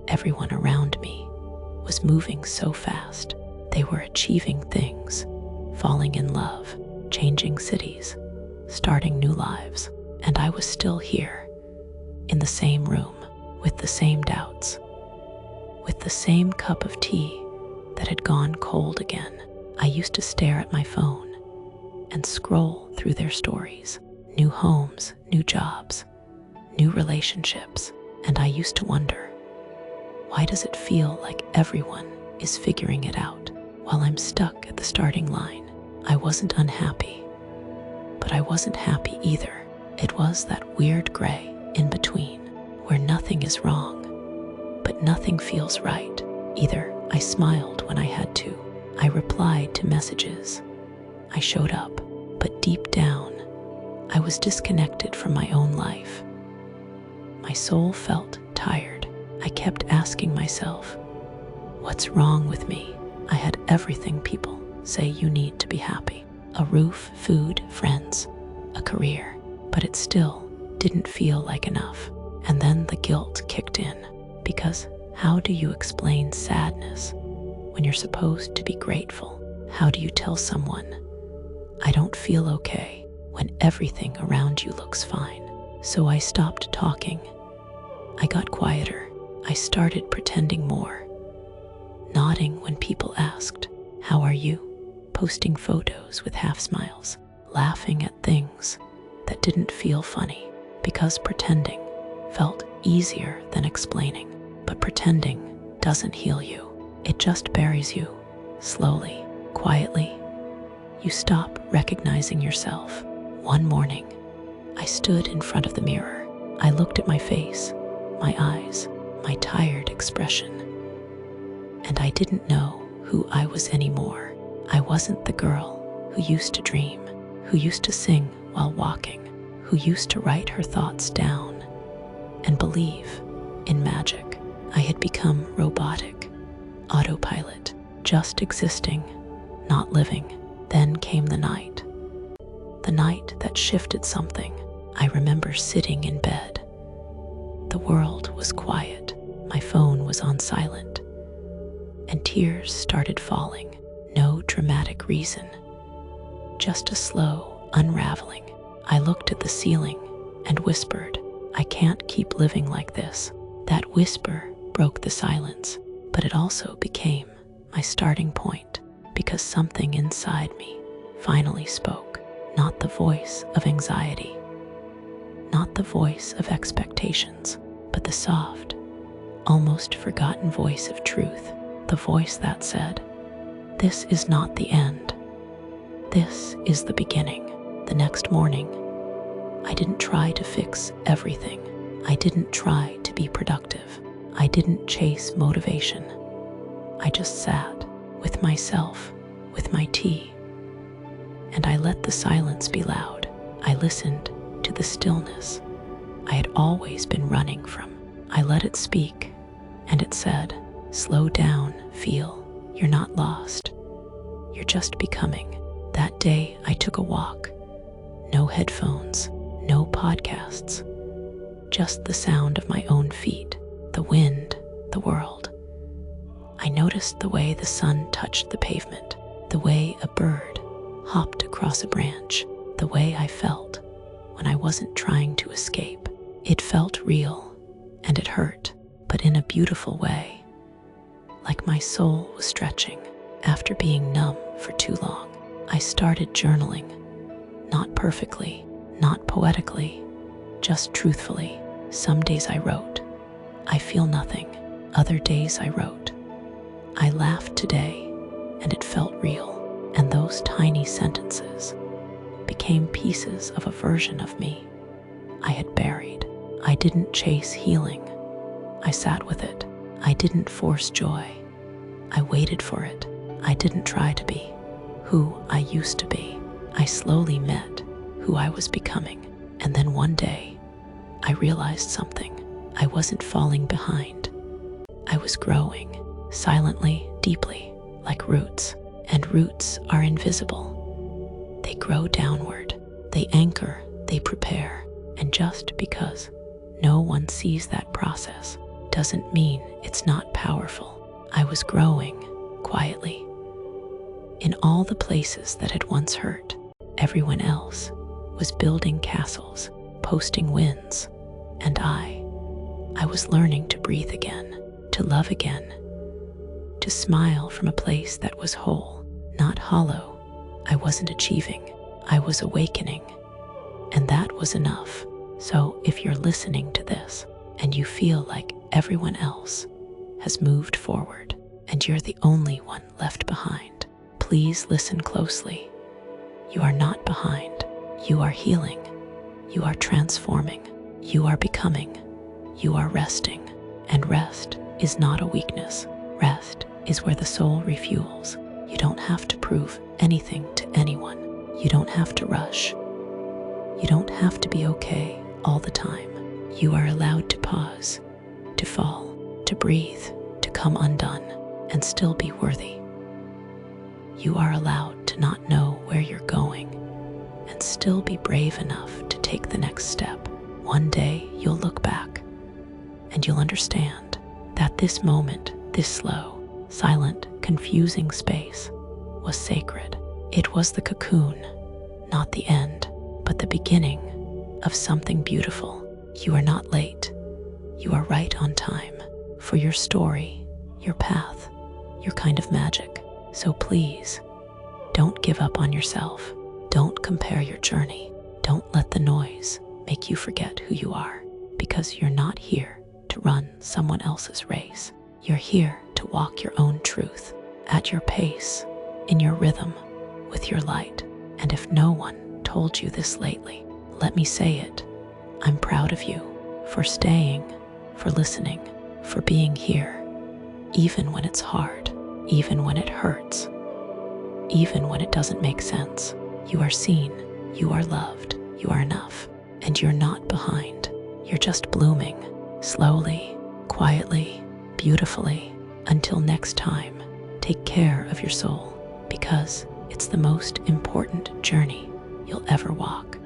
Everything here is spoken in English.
Everyone around me was moving so fast. They were achieving things, falling in love, changing cities, starting new lives. And I was still here, in the same room, with the same doubts, with the same cup of tea that had gone cold again. I used to stare at my phone and scroll through their stories. New homes, new jobs, new relationships. And I used to wonder, why does it feel like everyone is figuring it out while I'm stuck at the starting line? I wasn't unhappy, but I wasn't happy either. It was that weird gray in between, where nothing is wrong, but nothing feels right either. I smiled when I had to. I replied to messages. I showed up, but deep down, I was disconnected from my own life. My soul felt tired. I kept asking myself, what's wrong with me? I had everything people say you need to be happy. A roof, food, friends, a career. But it still didn't feel like enough. And then the guilt kicked in, because how do you explain sadness when you're supposed to be grateful? How do you tell someone, I don't feel okay, when everything around you looks fine? So I stopped talking. I got quieter. I started pretending more, nodding when people asked, how are you? Posting photos with half smiles, laughing at things that didn't feel funny, because pretending felt easier than explaining. But pretending doesn't heal you. It just buries you, slowly, quietly. You stop recognizing yourself. One morning, I stood in front of the mirror. I looked at my face, my eyes, my tired expression, and I didn't know who I was anymore. I wasn't the girl who used to dream, who used to sing while walking, who used to write her thoughts down and believe in magic. I had become robotic, autopilot, just existing, not living. Then came the night that shifted something. I remember sitting in bed. The world was quiet, my phone was on silent, and tears started falling. No dramatic reason, just a slow unraveling. I looked at the ceiling and whispered, I can't keep living like this. That whisper broke the silence, but it also became my starting point, because something inside me finally spoke. Not the voice of anxiety, not the voice of expectations, but the soft, almost forgotten voice of truth. The voice that said, this is not the end. This is the beginning. The next morning, I didn't try to fix everything. I didn't try to be productive. I didn't chase motivation. I just sat with myself, with my tea, and I let the silence be loud. I listened to the stillness I had always been running from. I let it speak, and it said, slow down, feel. You're not lost. You're just becoming. That day, I took a walk. No headphones, no podcasts, just the sound of my own feet, the wind, the world. I noticed the way the sun touched the pavement, the way a bird hopped across a branch, the way I felt when I wasn't trying to escape. It felt real, and it hurt, but in a beautiful way. Like my soul was stretching after being numb for too long. I started journaling, not perfectly, not poetically, just truthfully. Some days I wrote, I feel nothing. Other days I wrote, I laughed today, and it felt real. And those tiny sentences became pieces of a version of me I had buried. I didn't chase healing. I sat with it. I didn't force joy. I waited for it. I didn't try to be who I used to be. I slowly met who I was becoming. And then one day, I realized something. I wasn't falling behind. I was growing, silently, deeply, like roots. And roots are invisible. They grow downward. They anchor, they prepare. And just because no one sees that process doesn't mean it's not powerful. I was growing quietly in all the places that had once hurt. Everyone else was building castles, posting wins, and I was learning to breathe again, to love again, to smile from a place that was whole, not hollow. I wasn't achieving, I was awakening, and that was enough. So if you're listening to this and you feel like everyone else has moved forward and you're the only one left behind, please listen closely. You are not behind. You are healing. You are transforming. You are becoming. You are resting. And rest is not a weakness. Rest is where the soul refuels. You don't have to prove anything to anyone. You don't have to rush. You don't have to be okay all the time. You are allowed to pause, to fall, to breathe, to come undone, and still be worthy. You are allowed to not know where you're going and still be brave enough to take the next step. One day you'll look back and you'll understand that this moment, this slow, silent, confusing space was sacred. It was the cocoon, not the end, but the beginning of something beautiful. You are not late. You are right on time for your story, your path, your kind of magic. So please, don't give up on yourself. Don't compare your journey. Don't let the noise make you forget who you are, because you're not here to run someone else's race. You're here to walk your own truth at your pace, in your rhythm, with your light. And if no one told you this lately, let me say it. I'm proud of you for staying, for listening, for being here, even when it's hard, even when it hurts, even when it doesn't make sense. You are seen, you are loved, you are enough, and you're not behind. You're just blooming, slowly, quietly, beautifully. Until next time, take care of your soul, because it's the most important journey you'll ever walk.